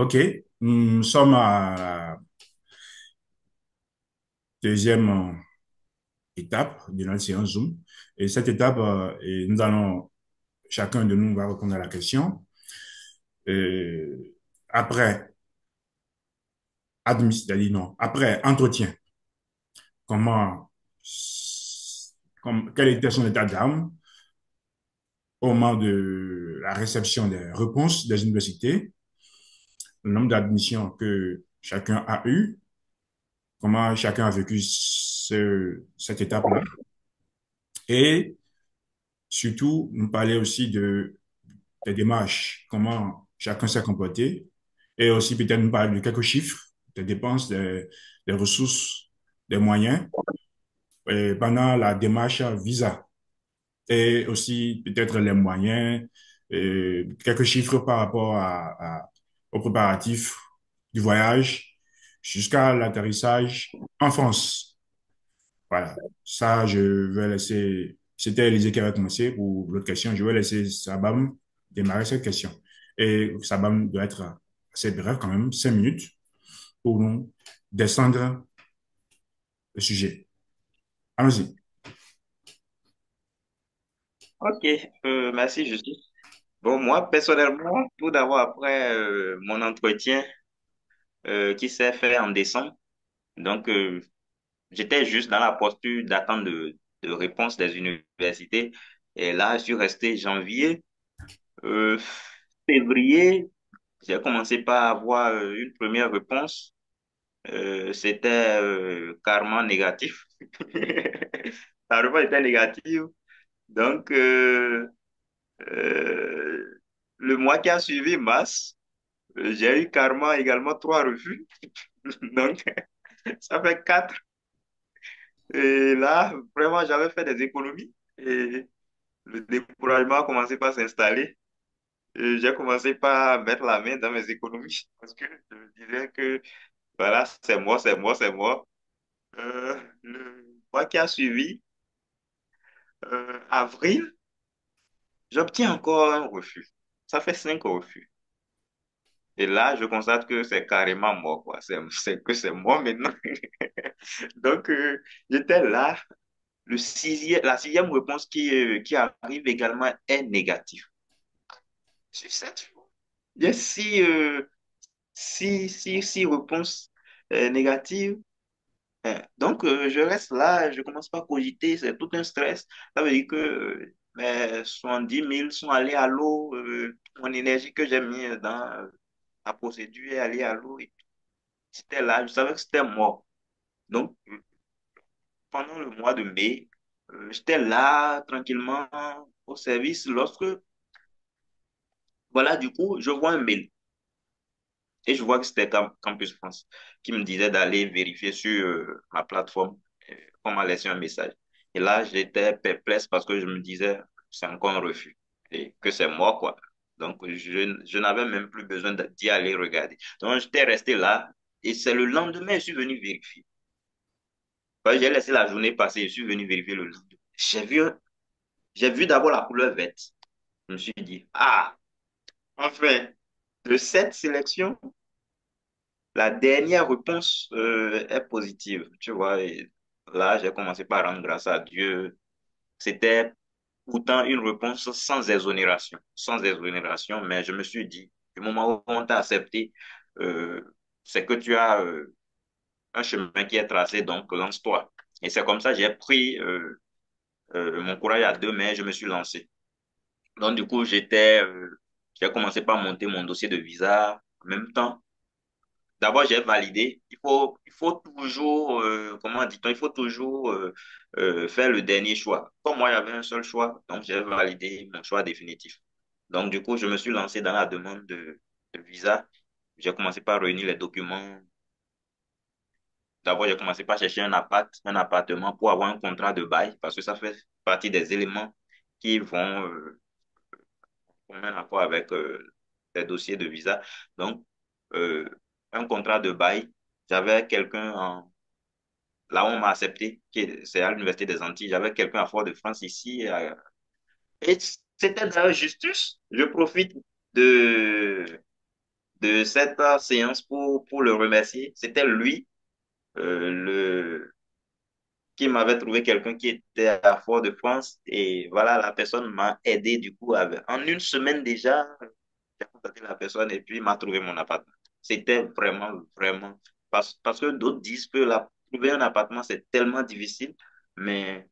OK, nous sommes à la deuxième étape de notre séance Zoom. Et cette étape, et nous allons, chacun de nous va répondre à la question. Après, c'est-à-dire non, après entretien, comment, quel était son état d'âme au moment de la réception des réponses des universités, le nombre d'admissions que chacun a eu, comment chacun a vécu cette étape-là. Et surtout, nous parler aussi des démarches, comment chacun s'est comporté, et aussi peut-être nous parler de quelques chiffres, des dépenses, des ressources, des moyens pendant la démarche visa, et aussi peut-être les moyens, quelques chiffres par rapport aux préparatifs du voyage jusqu'à l'atterrissage en France. Voilà, ça, je vais laisser. C'était Élisée qui avait commencé pour l'autre question. Je vais laisser Sabam démarrer cette question. Et Sabam doit être assez bref quand même, 5 minutes, pour nous descendre le sujet. Allons-y. Ok, merci Justice. Bon, moi, personnellement, tout d'abord, après mon entretien qui s'est fait en décembre, donc j'étais juste dans la posture d'attente de réponse des universités. Et là, je suis resté janvier, euh, février, j'ai commencé par avoir une première réponse. C'était carrément négatif. La réponse était négative. Donc, le mois qui a suivi, mars, j'ai eu carrément également trois refus. Donc, ça fait quatre. Et là, vraiment, j'avais fait des économies. Et le découragement a commencé par s'installer. Et j'ai commencé par mettre la main dans mes économies parce que je me disais que, voilà, c'est moi, c'est moi, c'est moi. Le mois qui a suivi, avril, j'obtiens encore un refus. Ça fait cinq refus. Et là, je constate que c'est carrément mort, quoi. C'est moi maintenant. Donc, j'étais là. La sixième réponse qui arrive également est négative. Sur cette fois, il y a six réponses négatives. Donc, je reste là, je commence pas à cogiter, c'est tout un stress. Ça veut dire que mes 70 000 sont allés à l'eau, mon énergie que j'ai mis dans la procédure est allée à l'eau. Et c'était là, je savais que c'était mort. Donc, pendant le mois de mai, j'étais là tranquillement au service lorsque, voilà, du coup, je vois un mail et je vois que c'était Campus France qui me disait d'aller vérifier sur ma plateforme, qu'on m'a laissé un message. Et là, j'étais perplexe parce que je me disais, c'est encore un refus et que c'est moi, quoi. Donc, je n'avais même plus besoin d'y aller regarder. Donc, j'étais resté là et c'est le lendemain, je suis venu vérifier. J'ai laissé la journée passer, je suis venu vérifier le lendemain. J'ai vu d'abord la couleur verte. Je me suis dit, ah, enfin, de cette sélection, la dernière réponse est positive. Tu vois, et là, j'ai commencé par rendre grâce à Dieu. C'était pourtant une réponse sans exonération, mais je me suis dit, du moment où on t'a accepté, euh, c'est que tu as un chemin qui est tracé, donc lance-toi. Et c'est comme ça que j'ai pris mon courage à deux mains, je me suis lancé. Donc, du coup, j'ai commencé par monter mon dossier de visa en même temps. D'abord, j'ai validé. Il faut toujours, comment dit-on, il faut toujours faire le dernier choix. Comme moi, j'avais un seul choix, donc j'ai validé mon choix définitif. Donc, du coup, je me suis lancé dans la demande de visa. J'ai commencé par réunir les documents. D'abord, j'ai commencé par chercher un appartement pour avoir un contrat de bail, parce que ça fait partie des éléments qui vont former un accord avec les dossiers de visa. Donc, euh, un contrat de bail. J'avais quelqu'un là où on m'a accepté, c'est à l'Université des Antilles. J'avais quelqu'un à Fort-de-France ici. Et c'était d'ailleurs justice. Je profite de, de cette séance pour le remercier. C'était lui, qui m'avait trouvé quelqu'un qui était à Fort-de-France. Et voilà, la personne m'a aidé du coup. En une semaine déjà, j'ai contacté la personne et puis il m'a trouvé mon appartement. C'était vraiment, vraiment. Parce que d'autres disent que trouver un appartement, c'est tellement difficile. Mais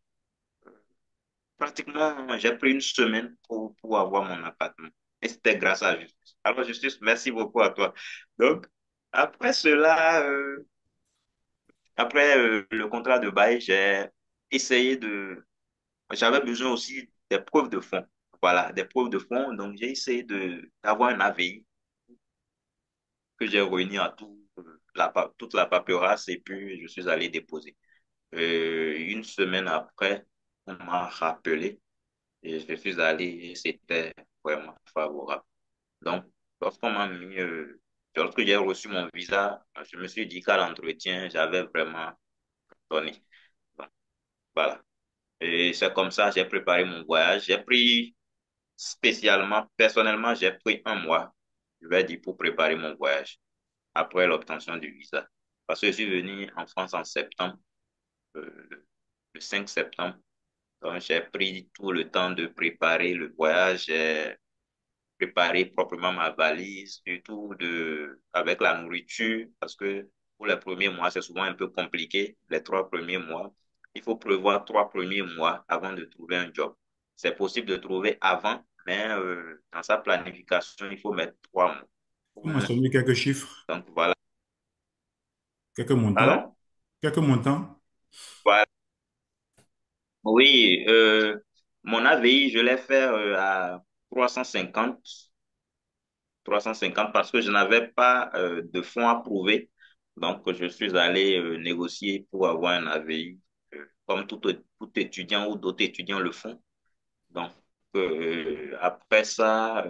pratiquement, j'ai pris une semaine pour avoir mon appartement. Et c'était grâce à Justice. Alors, Justice, merci beaucoup à toi. Donc, après cela, après le contrat de bail, j'ai essayé de... J'avais besoin aussi des preuves de fonds. Voilà, des preuves de fonds. Donc, j'ai essayé d'avoir un AVI que j'ai réuni à toute la paperasse et puis je suis allé déposer. Une semaine après, on m'a rappelé et je suis allé et c'était vraiment favorable. Donc, lorsqu'on m'a mis, lorsque j'ai reçu mon visa, je me suis dit qu'à l'entretien, j'avais vraiment donné. Donc, voilà. Et c'est comme ça, j'ai préparé mon voyage. J'ai pris spécialement, personnellement, j'ai pris un mois, je vais dire, pour préparer mon voyage après l'obtention du visa. Parce que je suis venu en France en septembre, euh, le 5 septembre. Donc, j'ai pris tout le temps de préparer le voyage. J'ai préparer proprement ma valise, surtout avec la nourriture, parce que pour les premiers mois, c'est souvent un peu compliqué, les 3 premiers mois. Il faut prévoir 3 premiers mois avant de trouver un job. C'est possible de trouver avant, mais dans sa planification, il faut mettre 3 mois au Vous moins. mentionnez quelques chiffres, Donc voilà. quelques montants, Pardon? quelques montants. Voilà. Oui, mon AVI, je l'ai fait à 350 350 parce que je n'avais pas de fonds à prouver. Donc, je suis allé négocier pour avoir un AVI, comme tout étudiant ou d'autres étudiants le font. Donc, après ça,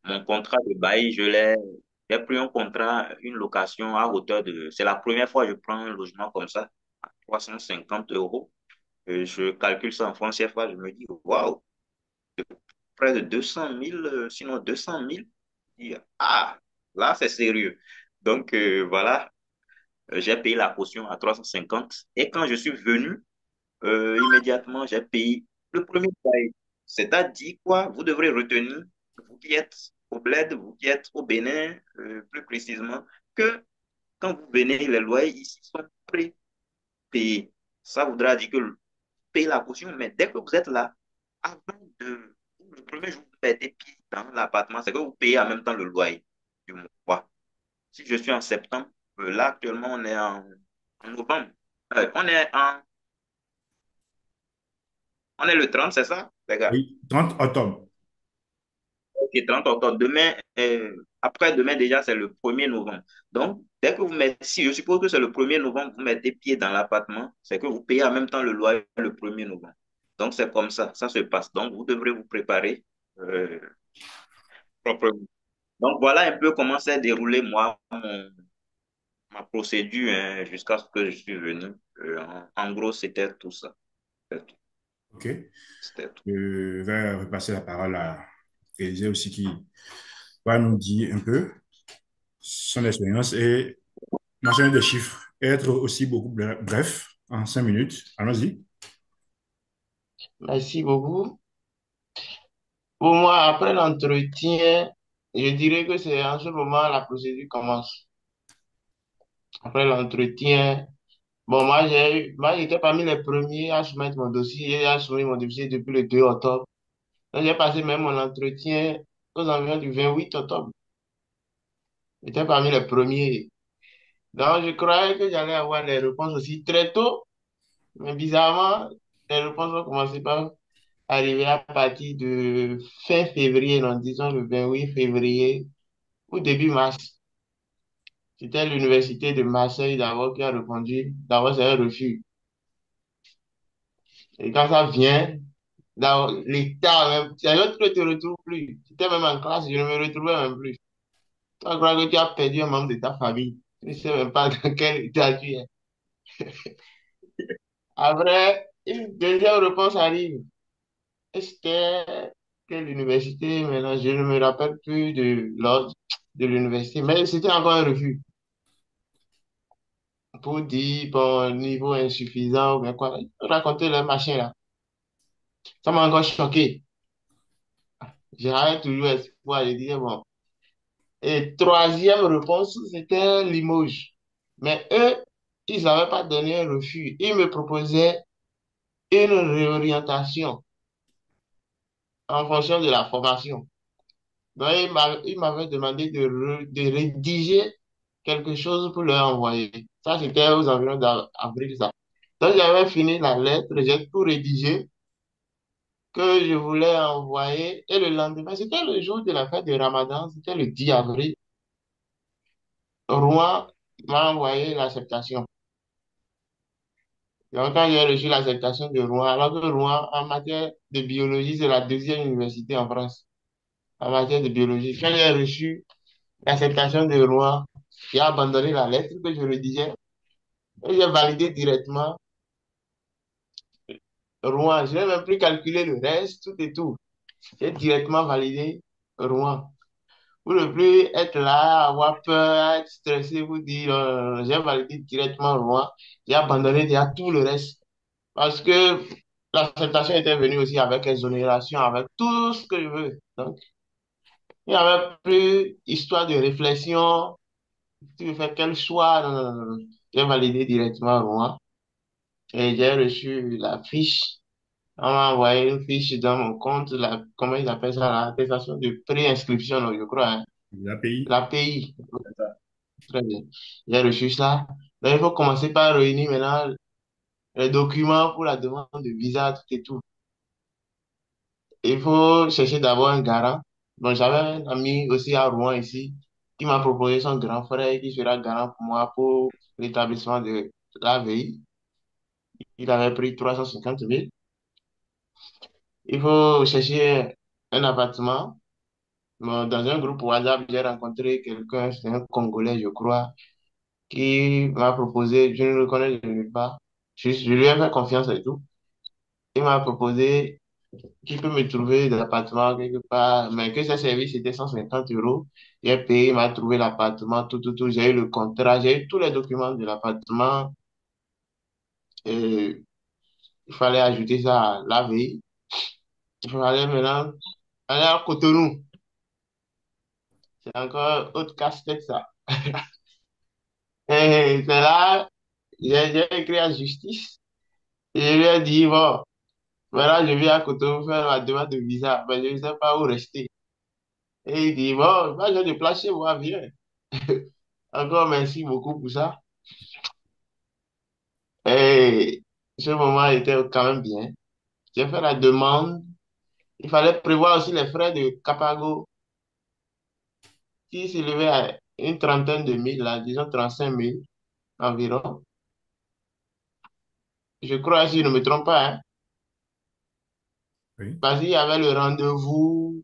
mon contrat de bail, j'ai pris un contrat, une location à hauteur c'est la première fois que je prends un logement comme ça, à 350 euros. Je calcule ça en francs CFA, je me dis, waouh, près de 200 000, sinon 200 000. Ah, là, c'est sérieux. Donc, voilà, j'ai payé la caution à 350. Et quand je suis venu, immédiatement, j'ai payé le premier bail. C'est-à-dire quoi? Vous devrez retenir, vous qui êtes au Bled, vous qui êtes au Bénin, plus précisément, que quand vous venez, les loyers ici sont prépayés. Ça voudra dire que vous payez la caution, mais dès que vous êtes là, avant le premier jour où vous mettez pied dans l'appartement, c'est que vous payez en même temps le loyer du mois. Si je suis en septembre, là actuellement on est en novembre. On est le 30, c'est ça, les gars? Oui, 30 octobre. Ok, 30 octobre. Demain, après-demain déjà, c'est le 1er novembre. Donc, dès que vous mettez, si je suppose que c'est le 1er novembre, vous mettez pied dans l'appartement, c'est que vous payez en même temps le loyer le 1er novembre. Donc, c'est comme ça se passe. Donc, vous devrez vous préparer proprement. Donc, voilà un peu comment s'est déroulé, moi, ma procédure hein, jusqu'à ce que je suis venu. En gros, c'était tout ça. C'était tout. OK. C'était tout. Je vais repasser la parole à Élisée aussi qui va nous dire un peu son expérience et mentionner des chiffres et être aussi beaucoup bref en 5 minutes. Allons-y. Merci beaucoup. Pour moi, après l'entretien, je dirais que c'est en ce moment la procédure commence. Après l'entretien, bon, moi, j'étais parmi les premiers à soumettre mon dossier et à soumettre mon dossier depuis le 2 octobre. Donc, j'ai passé même mon entretien aux environs du 28 octobre. J'étais parmi les premiers. Donc, je croyais que j'allais avoir les réponses aussi très tôt, mais bizarrement, les réponses ont commencé par arriver à partir de fin février, non, disons le 28 février ou début mars. C'était l'université de Marseille d'abord qui a répondu. D'abord, c'est un refus. Et quand ça vient, dans l'état même, c'est l'autre que tu ne te retrouves plus. Tu étais même en classe, je ne me retrouvais même plus. Tu crois que tu as perdu un membre de ta famille. Tu ne sais même pas dans quel état tu es. Après, une deuxième réponse arrive. Esther. quelle université, maintenant, je ne me rappelle plus de l'ordre de l'université, mais c'était encore un refus pour dire, bon, niveau insuffisant ou bien quoi. Raconter le machin là. Ça m'a encore choqué. J'avais toujours espoir. Je disais, bon. Et troisième réponse, c'était Limoges. Mais eux, ils n'avaient pas donné un refus. Ils me proposaient une réorientation en fonction de la formation. Donc, ils m'avaient demandé de rédiger quelque chose pour leur envoyer. Ça, c'était aux environs d'avril, ça. Donc, j'avais fini la lettre, j'ai tout rédigé que je voulais envoyer. Et le lendemain, c'était le jour de la fête de Ramadan, c'était le 10 avril. Rouen m'a envoyé l'acceptation. Donc, quand j'ai reçu l'acceptation de Rouen, alors que Rouen, en matière de biologie, c'est la deuxième université en France, en matière de biologie. Quand j'ai reçu l'acceptation de Rouen, j'ai abandonné la lettre que je rédigeais et j'ai validé directement Rouen. Je n'ai même plus calculé le reste, tout et tout. J'ai directement validé Rouen. Pour ne plus être là, avoir peur, être stressé, vous dire, j'ai validé directement Rouen. J'ai abandonné déjà tout le reste. Parce que l'acceptation était venue aussi avec exonération, avec tout ce que je veux. Donc, il n'y avait plus histoire de réflexion. Tu veux faire quel choix? Non, non, non, non. J'ai validé directement Rouen et j'ai reçu la fiche. On m'a envoyé une fiche dans mon compte, comment ils appellent ça, l'attestation de pré-inscription, non, je crois, hein. L'API. L'API. Très bien. J'ai reçu ça. Donc, il faut commencer par réunir maintenant les documents pour la demande de visa, tout et tout. Il faut chercher d'abord un garant. Bon, j'avais un ami aussi à Rouen ici qui m'a proposé son grand frère qui sera garant pour moi pour l'établissement de l'AVI. Il avait pris 350 000. Il faut chercher un appartement. Bon, dans un groupe WhatsApp, j'ai rencontré quelqu'un, c'est un Congolais, je crois, qui m'a proposé, je ne le connais pas, je lui ai fait confiance et tout. Il m'a proposé qui peut me trouver de l'appartement quelque part, mais que ce service c'était 150 euros. J'ai payé, il m'a trouvé l'appartement, tout, tout, tout. J'ai eu le contrat, j'ai eu tous les documents de l'appartement. Et il fallait ajouter ça à la veille. Il fallait maintenant aller à Cotonou. C'est encore autre casse-tête, ça. Et c'est là, j'ai écrit à justice. Et je lui ai dit, bon, voilà, je viens à Cotonou faire ma demande de visa, mais je ne sais pas où rester. Et il dit, bon, moi, j'ai déplacé, moi, viens. Encore merci beaucoup pour ça. Et ce moment était quand même bien. J'ai fait la demande. Il fallait prévoir aussi les frais de Capago qui s'élevaient à une trentaine de mille, là, disons 35 000 environ. Je crois, si je ne me trompe pas, hein. Oui. Parce qu'il y avait le rendez-vous,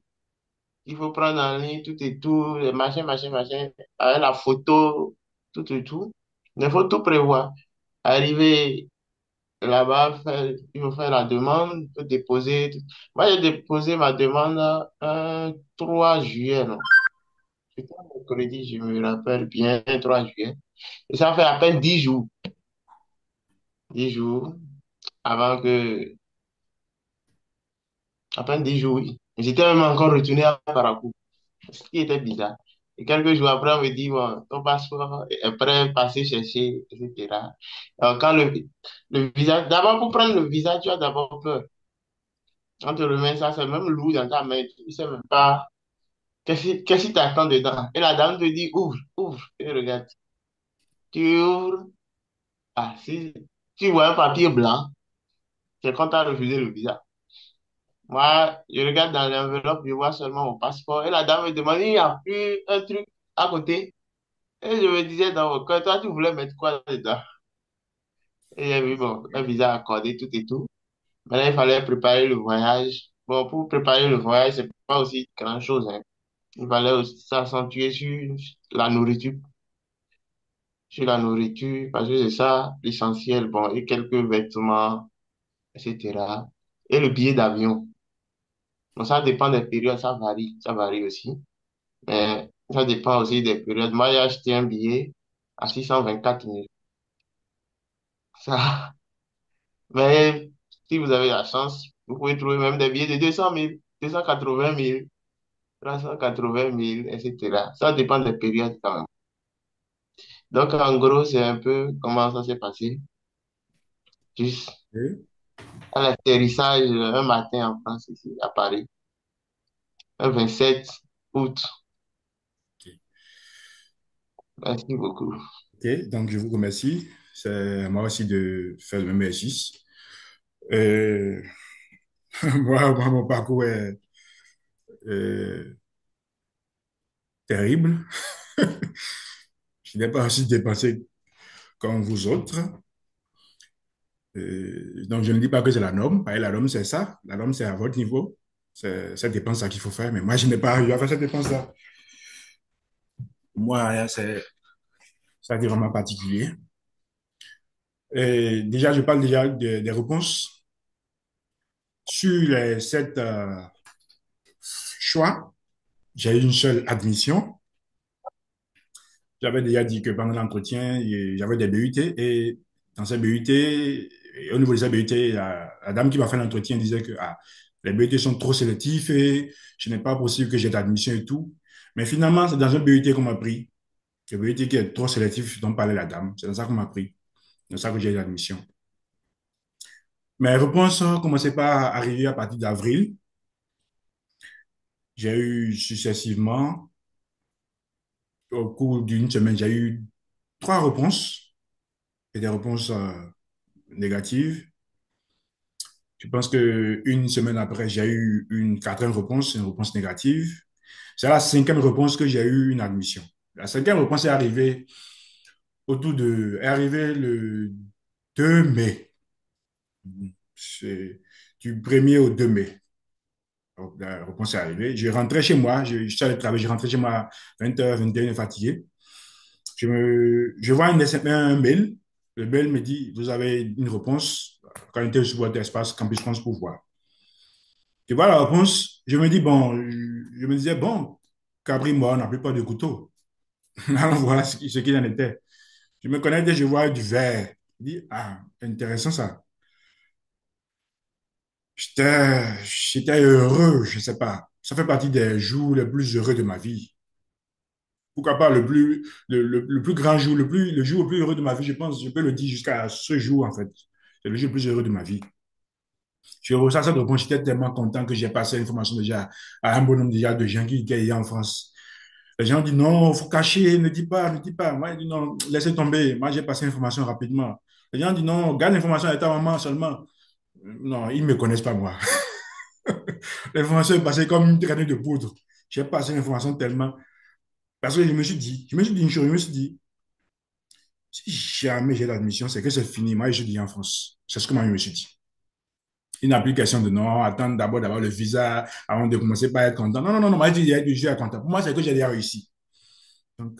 il faut prendre en ligne tout et tout, les machins, machins, machins, avec la photo, tout et tout. Il faut tout prévoir. Arriver là-bas, il faut faire la demande, il faut déposer. Moi, j'ai déposé ma demande un 3 juillet, non? C'était un mercredi, je me rappelle bien, 3 juillet. Et ça fait à peine 10 jours. 10 jours avant que. À peine 10 jours, oui. J'étais même encore retourné à Parakou, ce qui était bizarre. Et quelques jours après, on me dit, bon, ton passeport est prêt, passez chercher, etc. Alors, quand le visa, d'abord pour prendre le visa, tu as d'abord peur. On te remet ça, c'est même lourd dans ta main. Tu ne sais même pas qu'est-ce qui t'attend dedans. Et la dame te dit, ouvre, ouvre. Et regarde, tu ouvres. Ah, si tu vois un papier blanc, c'est quand tu as refusé le visa. Moi, je regarde dans l'enveloppe, je vois seulement mon passeport. Et la dame me demande, il n'y a plus un truc à côté. Et je me disais dans mon cœur, toi, tu voulais mettre quoi dedans? Et j'ai vu, bon, un visa accordé, tout et tout. Maintenant, il fallait préparer le voyage. Bon, pour préparer le voyage, c'est pas aussi grand-chose, hein. Il fallait aussi s'accentuer sur la nourriture, parce que c'est ça l'essentiel. Bon, et quelques vêtements, etc. Et le billet d'avion. Bon, ça dépend des périodes, ça varie aussi. Mais ça dépend aussi des périodes. Moi, j'ai acheté un billet à 624 000. Ça, mais si vous avez la chance, vous pouvez trouver même des billets de 200 000, 280 000, 380 000, etc. Ça dépend des périodes quand même. Donc, en gros, c'est un peu comment ça s'est passé. Juste Ok. à l'atterrissage un matin en France, ici, à Paris, un 27 août. Merci beaucoup. Ok, donc je vous remercie. C'est à moi aussi de faire le même exercice. Euh, mon parcours est terrible. Je n'ai pas aussi dépensé comme vous autres. Donc, je ne dis pas que c'est la norme. La norme, c'est ça. La norme, c'est à votre niveau. C'est cette dépense-là qu'il faut faire. Mais moi, je n'ai pas arrivé à faire cette dépense-là. Moi, ça c'est vraiment particulier. Et déjà, je parle déjà des réponses. Sur les sept choix, j'ai eu une seule admission. J'avais déjà dit que pendant l'entretien, j'avais des BUT et dans ces BUT, et au niveau de ces BUT, la dame qui m'a fait l'entretien disait que les BUT sont trop sélectifs et ce n'est pas possible que j'ai d'admission et tout. Mais finalement, c'est dans un BUT qu'on m'a pris. Le BUT qui est trop sélectif dont parlait la dame. C'est dans ça qu'on m'a pris. C'est dans ça que j'ai eu l'admission. Mes réponses ont commencé par arriver à partir d'avril. J'ai eu successivement, au cours d'une semaine, j'ai eu trois réponses et des réponses négatives. Je pense que une semaine après, j'ai eu une quatrième réponse, une réponse négative. C'est la cinquième réponse que j'ai eu une admission. La cinquième réponse est arrivée le 2 mai. C'est du 1er au 2 mai. Donc, la réponse est arrivée. Je rentrais chez moi, je suis allé travailler, je rentrais chez moi à 20h, 21h fatigué. Je vois un mail. Le mail me dit, vous avez une réponse, qualité sur votre espace Campus France pour voir. Tu vois la réponse, je me dis, bon, je me disais, bon, Cabri, moi, on n'a plus pas de couteau. Alors voilà ce qu'il en était. Je me connecte, je vois du verre. Je dis, ah, intéressant ça. J'étais heureux, je ne sais pas. Ça fait partie des jours les plus heureux de ma vie. Pourquoi pas le plus grand jour, le jour le plus heureux de ma vie, je pense, je peux le dire jusqu'à ce jour, en fait. C'est le jour le plus heureux de ma vie. Je reçois cette réponse, j'étais tellement content que j'ai passé l'information déjà à un bon nombre déjà de gens qui étaient en France. Les gens disent non, il faut cacher, ne dis pas, ne dis pas. Moi, je dis non, laissez tomber. Moi, j'ai passé l'information rapidement. Les gens disent non, garde l'information à ta maman seulement. Non, ils ne me connaissent pas, moi. L'information est passée comme une traînée de poudre. J'ai passé l'information tellement. Parce que je me suis dit une chose, je me suis dit, si jamais j'ai l'admission, c'est que c'est fini. Moi, je dis en France. C'est ce que moi, je me suis dit. Une application de non, attendre d'abord d'avoir le visa avant de commencer par être content. Non, non, non, non, moi, je dis, je suis content. Pour moi, c'est que j'ai déjà réussi. Donc,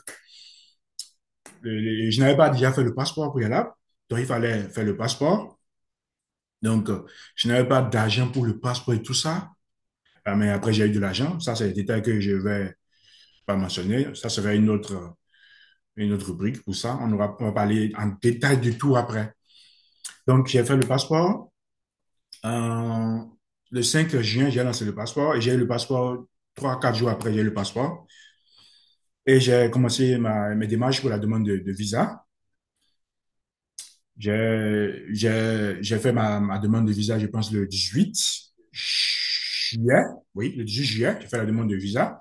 je n'avais pas déjà fait le passeport préalable, donc il fallait faire le passeport. Donc, je n'avais pas d'argent pour le passeport et tout ça. Mais après, j'ai eu de l'argent. Ça, c'est des détails que je ne vais pas mentionner. Ça serait une autre rubrique pour ça. On va parler en détail du tout après. Donc, j'ai fait le passeport. Euh, le 5 juin, j'ai lancé le passeport et j'ai eu le passeport 3, 4 jours après, j'ai eu le passeport. Et j'ai commencé mes démarches pour la demande de visa. J'ai fait ma demande de visa, je pense, le 18 juillet. Oui, le 18 juillet, j'ai fait la demande de visa.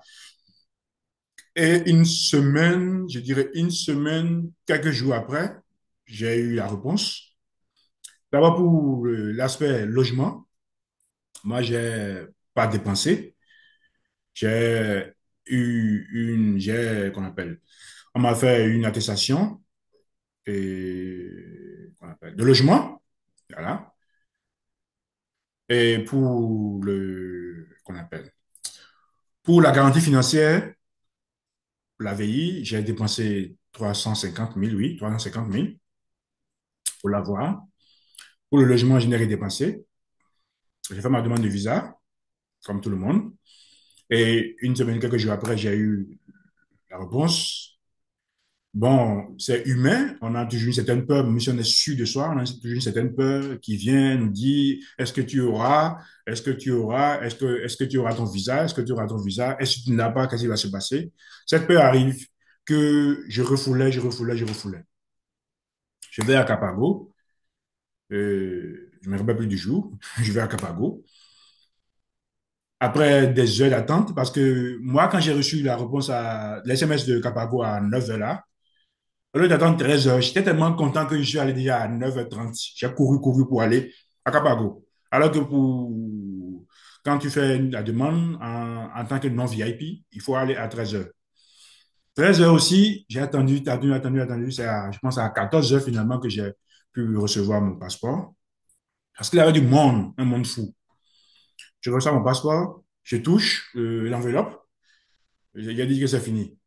Et une semaine, je dirais une semaine, quelques jours après, j'ai eu la réponse. D'abord pour l'aspect logement, moi, j'ai pas dépensé. J'ai qu'on appelle, on m'a fait une attestation qu'on appelle, de logement. Voilà. Et qu'on appelle, pour la garantie financière, pour la VI, j'ai dépensé 350 000, oui, 350 000 pour l'avoir. Pour le logement, je n'ai rien dépensé. J'ai fait ma demande de visa. comme tout le monde. Et une semaine, quelques jours après, j'ai eu la réponse. Bon, c'est humain, on a toujours une certaine peur, même si on est sûr de soi, on a toujours une certaine peur qui vient nous dire, est-ce que tu auras, est-ce que tu auras ton visa, est-ce que tu auras ton visa, est-ce que tu n'as pas, qu'est-ce qui va se passer? Cette peur arrive que je refoulais. Je vais à Capago, je me rappelle plus du jour, je vais à Capago. Après des heures d'attente, parce que moi, quand j'ai reçu la réponse à l'SMS de Capago à 9h là, au lieu d'attendre 13 heures, j'étais tellement content que je suis allé déjà à 9h30. J'ai couru pour aller à Capago. Alors que quand tu fais la demande en tant que non-VIP, il faut aller à 13h. 13h aussi, j'ai attendu. Je pense à 14h finalement que j'ai pu recevoir mon passeport. Parce qu'il y avait du monde, un monde fou. Je reçois mon passeport, je touche l'enveloppe, il a dit que c'est fini.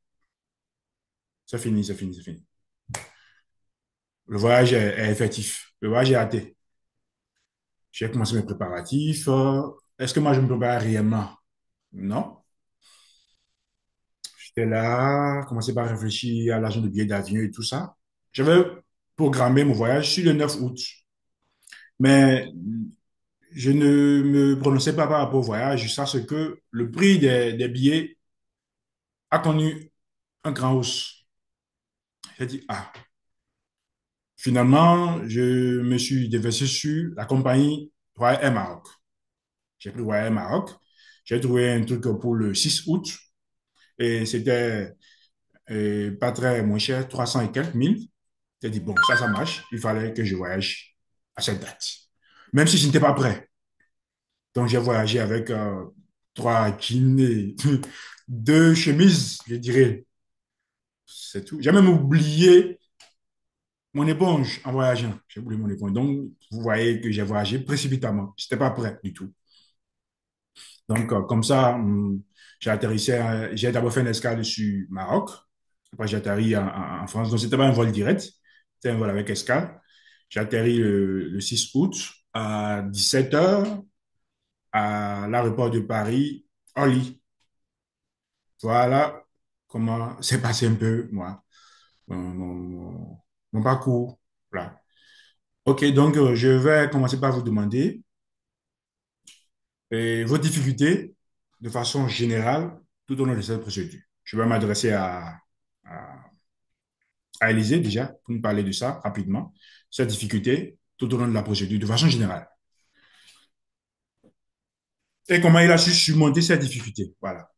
C'est fini. Le voyage est effectif. Le voyage est hâté. J'ai commencé mes préparatifs. Est-ce que moi, je me prépare réellement? Non. J'étais là, commencé par réfléchir à l'argent de billets d'avion et tout ça. J'avais programmé mon voyage sur le 9 août. Mais je ne me prononçais pas par rapport au voyage, jusqu'à ce que le prix des billets a connu un grand hausse. J'ai dit, ah, finalement, je me suis déversé sur la compagnie Royal Air Maroc. J'ai pris Royal Air Maroc. J'ai trouvé un truc pour le 6 août et c'était pas très moins cher, 300 et quelques mille. J'ai dit, bon, ça marche. Il fallait que je voyage à cette date. Même si je n'étais pas prêt. Donc, j'ai voyagé avec trois jeans et deux chemises, je dirais. C'est tout. J'ai même oublié mon éponge en voyageant. J'ai oublié mon éponge. Donc, vous voyez que j'ai voyagé précipitamment. Je n'étais pas prêt du tout. Donc, comme ça, j'ai d'abord fait une escale sur Maroc. Après, j'ai atterri en France. Donc, c'était pas un vol direct. C'était un vol avec escale. J'ai atterri le 6 août à 17h à l'aéroport de Paris, Orly. Voilà comment s'est passé un peu, moi, mon parcours. Voilà. OK, donc, je vais commencer par vous demander vos difficultés de façon générale tout au long de cette procédure. Je vais m'adresser à, à Élisée déjà pour nous parler de ça rapidement, cette difficulté tout au long de la procédure de façon générale. Et comment il a su surmonter cette difficulté. Voilà.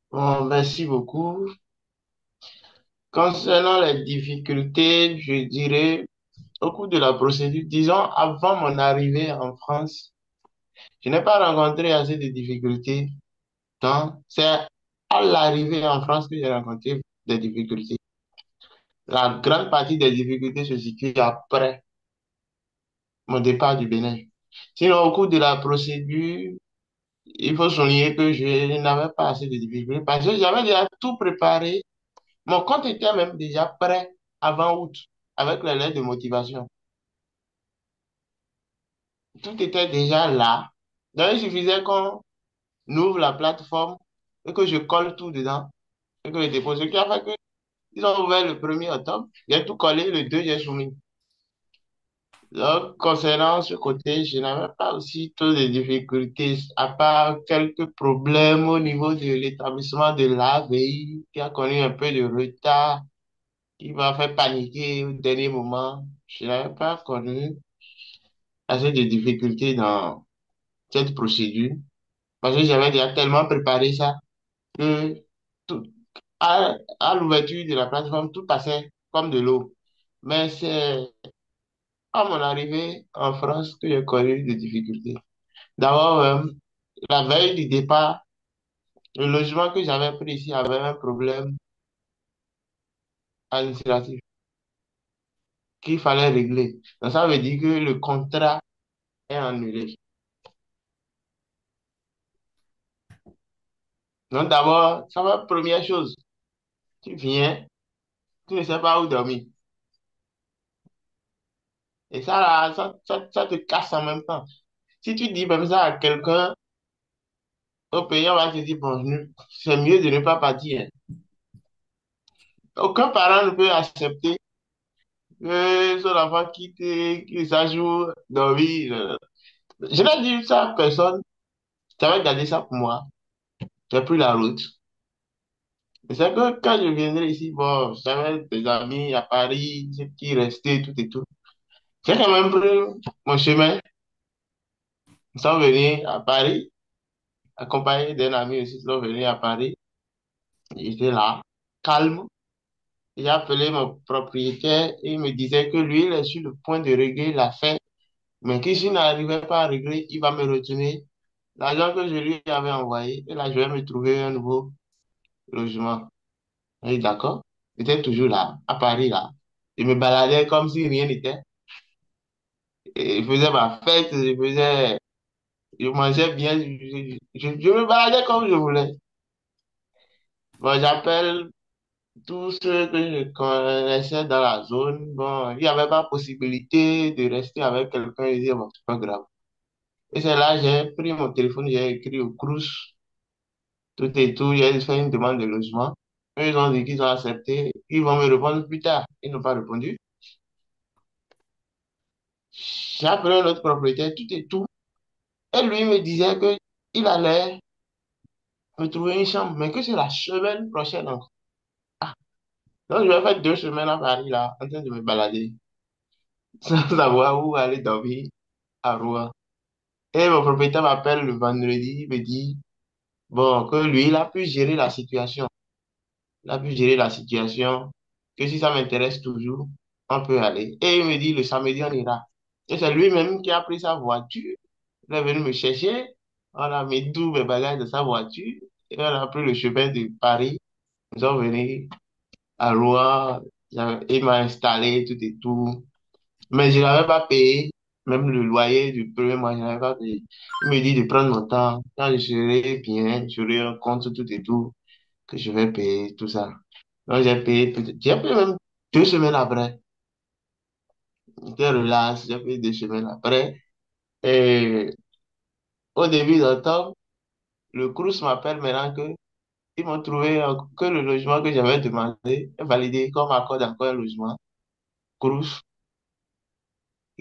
Bon, merci beaucoup. Concernant les difficultés, je dirais, au cours de la procédure, disons, avant mon arrivée en France, je n'ai pas rencontré assez de difficultés. Donc, c'est à l'arrivée en France que j'ai rencontré des difficultés. La grande partie des difficultés se situe après mon départ du Bénin. Sinon, au cours de la procédure, il faut souligner que je n'avais pas assez de difficultés parce que j'avais déjà tout préparé. Mon compte était même déjà prêt avant août avec les lettres de motivation. Tout était déjà là. Donc, il suffisait qu'on ouvre la plateforme et que je colle tout dedans et que je dépose. Ce qui a fait que ils ont ouvert le 1er octobre, j'ai tout collé, le 2, j'ai soumis. Donc, concernant ce côté, je n'avais pas aussi trop de difficultés, à part quelques problèmes au niveau de l'établissement de l'AVI, qui a connu un peu de retard, qui m'a fait paniquer au dernier moment. Je n'avais pas connu assez de difficultés dans cette procédure, parce que j'avais déjà tellement préparé ça que tout, à l'ouverture de la plateforme, tout passait comme de l'eau. Mais c'est à mon arrivée en France que j'ai connu des difficultés. D'abord, la veille du départ, le logement que j'avais pris ici avait un problème administratif qu'il fallait régler. Donc, ça veut dire que le contrat est annulé. Donc, d'abord, ça va, première chose, tu viens, tu ne sais pas où dormir. Et ça, là, ça te casse en même temps. Si tu dis même ça à quelqu'un au pays, on va te dire, bon, c'est mieux de ne pas partir. Aucun parent ne peut accepter que son enfant quitte, qu'il s'ajoute dormir. Je n'ai dit ça à personne. J'avais gardé ça pour moi. J'ai pris la route. Et c'est que quand je viendrai ici, bon, j'avais des amis à Paris, ceux qui restaient, tout et tout. J'ai quand même pris mon chemin. Ils sont venus à Paris, accompagnés d'un ami aussi, ils sont venus à Paris. Ils étaient là, calme. J'ai appelé mon propriétaire et il me disait que lui, il est sur le point de régler l'affaire, mais que s'il n'arrivait pas à régler, il va me retourner l'argent que je lui avais envoyé. Et là, je vais me trouver un nouveau logement. Et d'accord, j'étais toujours là, à Paris, là. Je me baladais comme si rien n'était. Et je faisais ma fête, je mangeais bien, je me baladais comme je voulais. Bon, j'appelle tous ceux que je connaissais dans la zone. Bon, il n'y avait pas possibilité de rester avec quelqu'un et dire, bon, c'est pas grave. Et c'est là, j'ai pris mon téléphone, j'ai écrit au Crous, tout et tout, j'ai fait une demande de logement. Eux, ils ont dit qu'ils ont accepté, ils vont me répondre plus tard. Ils n'ont pas répondu. J'ai appelé un autre propriétaire, tout et tout. Et lui me disait que il allait me trouver une chambre, mais que c'est la semaine prochaine encore. Donc, je vais faire 2 semaines à Paris, là, en train de me balader, sans savoir où aller dormir à Rouen. Et mon propriétaire m'appelle le vendredi, il me dit, bon, que lui, il a pu gérer la situation. Il a pu gérer la situation, que si ça m'intéresse toujours, on peut aller. Et il me dit, le samedi, on ira. Et c'est lui-même qui a pris sa voiture. Il est venu me chercher. On a mis tous mes bagages de sa voiture. Et on a pris le chemin de Paris. Nous sommes venus à Rouen. Il m'a installé, tout et tout. Mais je n'avais pas payé. Même le loyer du premier mois, je n'avais pas payé. Il me dit de prendre mon temps. Quand je serai bien, j'aurai un compte, tout et tout, que je vais payer, tout ça. Donc, j'ai payé, j'ai payé même 2 semaines après. J'étais relax, j'ai payé 2 semaines après. Et au début d'octobre, le Crous m'appelle maintenant que ils m'ont trouvé que le logement que j'avais demandé est validé comme accord encore un logement. Crous,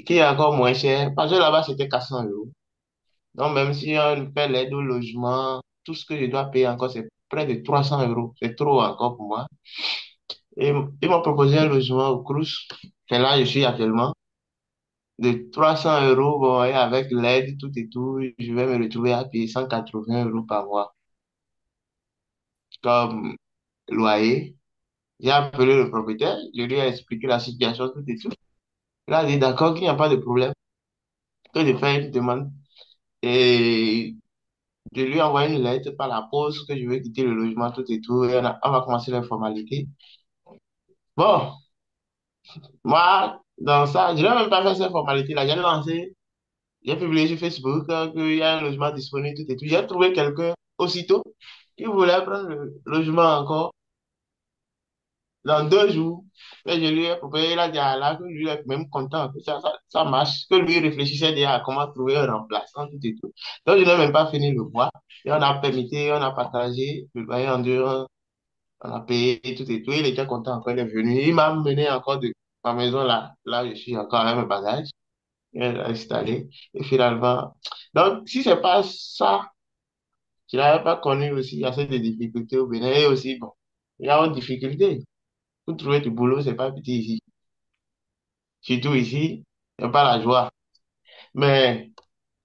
qui est encore moins cher. Parce que là-bas, c'était 400 euros. Donc, même si on fait l'aide au logement, tout ce que je dois payer encore, c'est près de 300 euros. C'est trop encore pour moi. Et ils m'ont proposé un logement au Crous. C'est là je suis actuellement. De 300 euros, bon, et avec l'aide, tout et tout, je vais me retrouver à payer 180 euros par mois comme loyer. J'ai appelé le propriétaire, je lui ai expliqué la situation, tout et tout. Il a dit d'accord, qu'il n'y a pas de problème, que je fais une demande. Et je lui ai envoyé une lettre par la poste que je vais quitter le logement, tout et tout. Et on va commencer les formalités. Bon, moi, dans ça, je n'ai même pas fait ces formalités-là. J'ai lancé, j'ai publié sur Facebook qu'il y a un logement disponible, tout et tout. J'ai trouvé quelqu'un aussitôt qui voulait prendre le logement encore dans 2 jours. Et je lui ai proposé, il a dit à là que lui est même content, que ça marche, que lui réfléchissait déjà à comment trouver un remplaçant, tout et tout. Donc, je n'ai même pas fini le mois. Et on a permis, on a partagé le loyer en deux, on a payé tout et tout. Il était content encore, il est venu. Il m'a mené encore de ma maison là. Là, je suis encore avec mes bagages. Il est installé. Et finalement, donc, si c'est pas ça, je n'avais pas connu aussi, il y a cette difficultés au Bénin. Et aussi, bon, il y a une difficulté. Pour trouver du boulot, c'est pas petit ici. Surtout ici, il n'y a pas la joie. Mais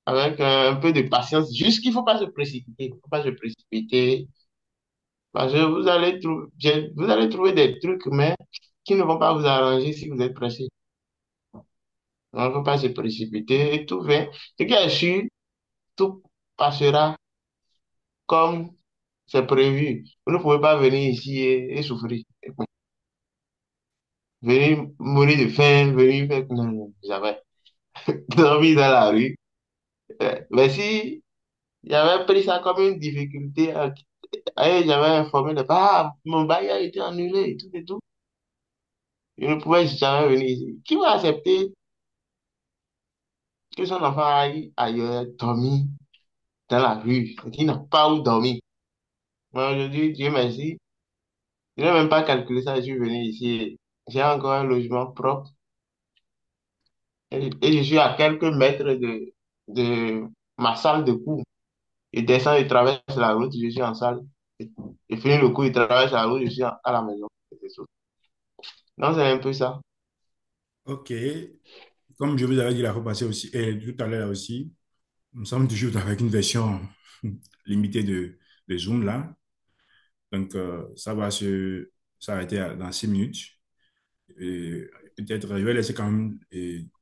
avec un peu de patience, juste qu'il ne faut pas se précipiter. Il ne faut pas se précipiter. Parce que vous allez trouver des trucs, mais qui ne vont pas vous arranger si vous êtes pressé. Donc, il ne faut pas se précipiter. Et tout vient. Ce qui est sûr, tout passera comme c'est prévu. Vous ne pouvez pas venir ici et souffrir. Venir mourir de faim, venir faire... Non, non, jamais. Dormir dans la rue. Mais si j'avais pris ça comme une difficulté, et j'avais informé les parents, ah, mon bail a été annulé, et tout et tout. Je ne pouvais jamais venir ici. Qui va accepter que son enfant aille ailleurs dormir dans la rue, et qu'il n'a pas où dormir. Moi, aujourd'hui, Dieu merci, je n'ai même pas calculé ça, je suis venu ici. J'ai encore un logement propre et je suis à quelques mètres de ma salle de cours. Je descends, je traverse la route, je suis en salle. Je finis le cours, je traverse la route, je suis à la maison. C'est tout. Non, c'est un peu ça. Ok. Comme je vous avais dit la fois passée aussi, et tout à l'heure aussi, nous sommes toujours avec une version limitée de Zoom là. Donc, ça va s'arrêter dans 6 minutes. Et peut-être, je vais laisser quand même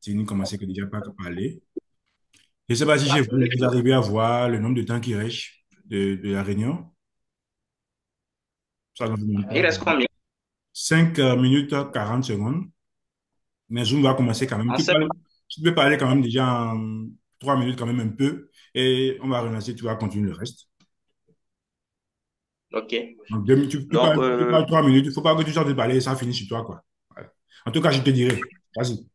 Tini commencer que déjà pas parler. Je ne sais pas si chez vous, vous arrivez à voir le nombre de temps qui reste de la réunion. Ça ne vous demande Il pas. reste combien? 5 minutes 40 secondes. Mais Zoom va commencer quand même. On sait pas. Tu peux parler quand même déjà en 3 minutes, quand même un peu. Et on va relancer, tu vas continuer le reste. OK. Donc, Donc, tu parles 3 minutes. Il ne faut pas que tu sortes de parler et ça finisse sur toi, quoi. Voilà. En tout cas, je te dirai. Vas-y.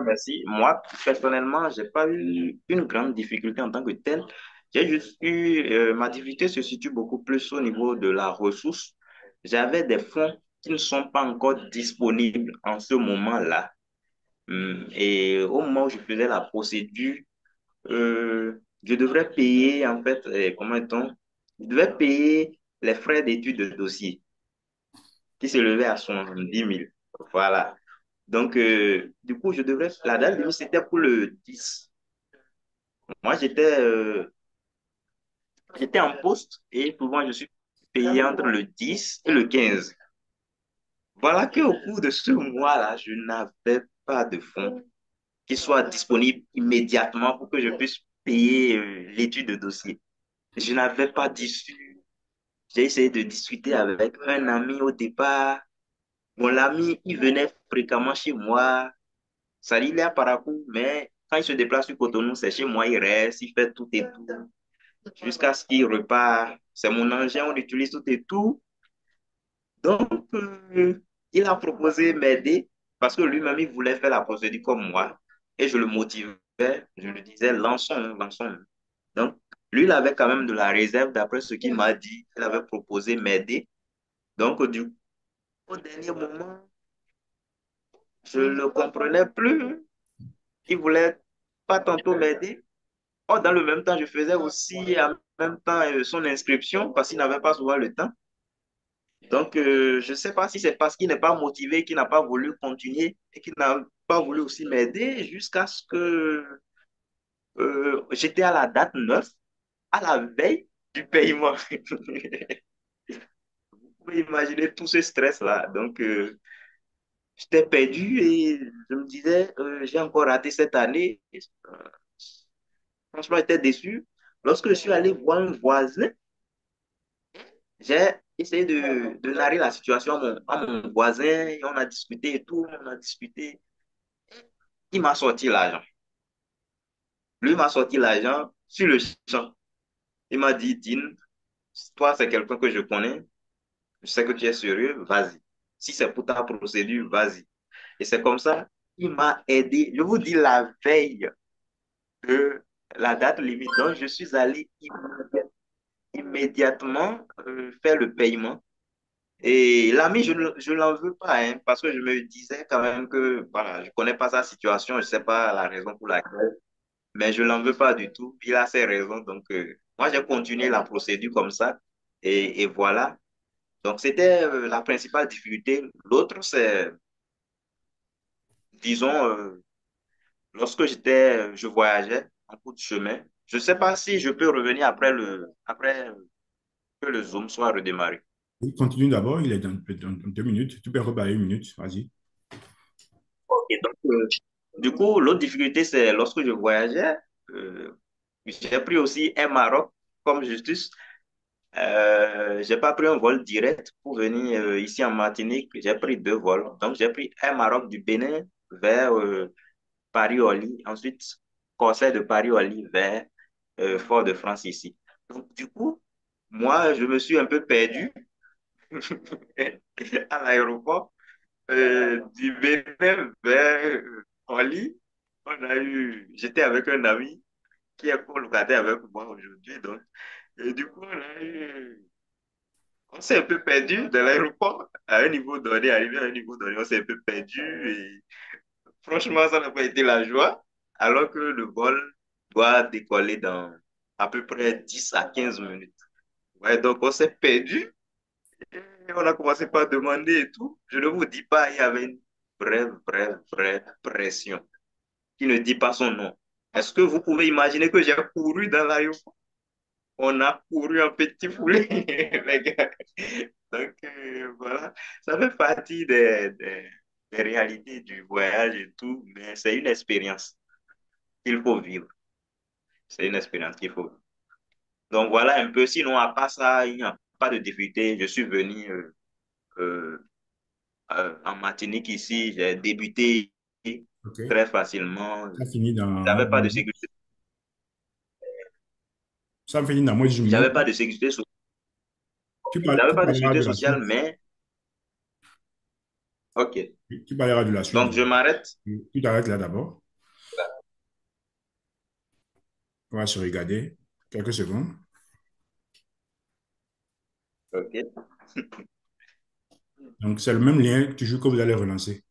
merci. Moi, personnellement, j'ai pas eu une grande difficulté en tant que telle. J'ai juste eu, ma difficulté se situe beaucoup plus au niveau de la ressource. J'avais des fonds qui ne sont pas encore disponibles en ce moment-là. Et au moment où je faisais la procédure, je devrais payer, en fait, comment est-on? Je devais payer les frais d'études de dossier qui s'élevaient à 70 000. Voilà. Donc, du coup, la date limite, c'était pour le 10. Moi, j'étais en poste et souvent, je suis payé entre le 10 et le 15. Voilà qu'au cours de ce mois-là, je n'avais pas de fonds qui soient disponibles immédiatement pour que je puisse payer l'étude de dossier. Je n'avais pas d'issue. J'ai essayé de discuter avec un ami au départ. Mon ami, il venait fréquemment chez moi. Ça dit, il est à Parakou, mais quand il se déplace sur Cotonou, c'est chez moi, il reste, il fait tout et tout, jusqu'à ce qu'il repart. C'est mon engin, on utilise tout et tout. Donc, il a proposé m'aider parce que lui-même, il voulait faire la procédure comme moi. Et je le motivais, je lui disais, lançons, lançons. Donc, lui, il avait quand même de la réserve d'après ce qu'il m'a dit. Il avait proposé m'aider. Donc, du coup, au dernier moment, je ne le comprenais plus. Il voulait pas tantôt m'aider. Oh, dans le même temps, je faisais aussi en même temps son inscription parce qu'il n'avait pas souvent le temps. Donc, je ne sais pas si c'est parce qu'il n'est pas motivé, qu'il n'a pas voulu continuer et qu'il n'a pas voulu aussi m'aider jusqu'à ce que j'étais à la date 9, à la veille du paiement. Vous pouvez imaginer tout ce stress-là. Donc, j'étais perdu et je me disais, j'ai encore raté cette année. Franchement, j'étais déçu. Lorsque je suis allé voir un voisin, j'ai essayé de narrer la situation à mon voisin. Et on a discuté et tout, on a discuté. Il m'a sorti l'argent. Lui m'a sorti l'argent sur le champ. Il m'a dit, Dean, toi, c'est quelqu'un que je connais. Je sais que tu es sérieux, vas-y. Si c'est pour ta procédure, vas-y. Et c'est comme ça, il m'a aidé. Je vous dis la veille de la date limite. Donc, je suis allé immédiatement faire le paiement. Et l'ami, je ne l'en veux pas, hein, parce que je me disais quand même que voilà, je ne connais pas sa situation, je ne sais pas la raison pour laquelle, mais je ne l'en veux pas du tout. Il a ses raisons, donc moi j'ai continué la procédure comme ça, et voilà. Donc c'était la principale difficulté. L'autre, c'est, disons, lorsque je voyageais en cours de chemin, je ne sais pas si je peux revenir après que le Zoom soit redémarré. Oui, continue d'abord, il est dans 2 minutes. Tu peux reparler 1 minute, vas-y. Et donc, du coup, l'autre difficulté, c'est lorsque je voyageais, euh, j'ai pris aussi un Maroc comme justice. J'ai pas pris un vol direct pour venir ici en Martinique. J'ai pris deux vols. Donc, j'ai pris un Maroc du Bénin vers Paris-Orly. Ensuite, Corsair de Paris-Orly vers Fort-de-France ici. Donc, du coup, moi, je me suis un peu perdu à l'aéroport du Bénin vers Orly. J'étais avec un ami qui est colocataire avec moi aujourd'hui, donc, et du coup, on s'est un peu perdu de l'aéroport à un niveau donné, arrivé à un niveau donné, on s'est un peu perdu et franchement, ça n'a pas été la joie, alors que le vol doit décoller dans à peu près 10 à 15 minutes. Ouais, donc on s'est perdu et on a commencé par demander et tout. Je ne vous dis pas, il y avait une vraie pression qui ne dit pas son nom. Est-ce que vous pouvez imaginer que j'ai couru dans l'aéroport? On a couru en petit poulet, les gars. Donc, voilà, ça fait partie des réalités du voyage et tout, mais c'est une expérience qu'il faut vivre. C'est une expérience qu'il faut vivre. Donc, voilà un peu. Sinon, à part ça, il n'y a pas de difficulté. Je suis venu euh, en Martinique ici. J'ai débuté OK. très facilement. Ça finit dans moins J'avais de pas 10 de minutes. sécurité. Ça finit dans moins de 10 minutes. J'avais pas de sécurité sociale. J'avais Tu pas de parleras sécurité de la sociale, suite. mais OK. Tu parleras de la suite. Donc, je m'arrête. Tu t'arrêtes là d'abord. On va se regarder. Quelques secondes. OK. Donc, c'est le même lien toujours que vous allez relancer.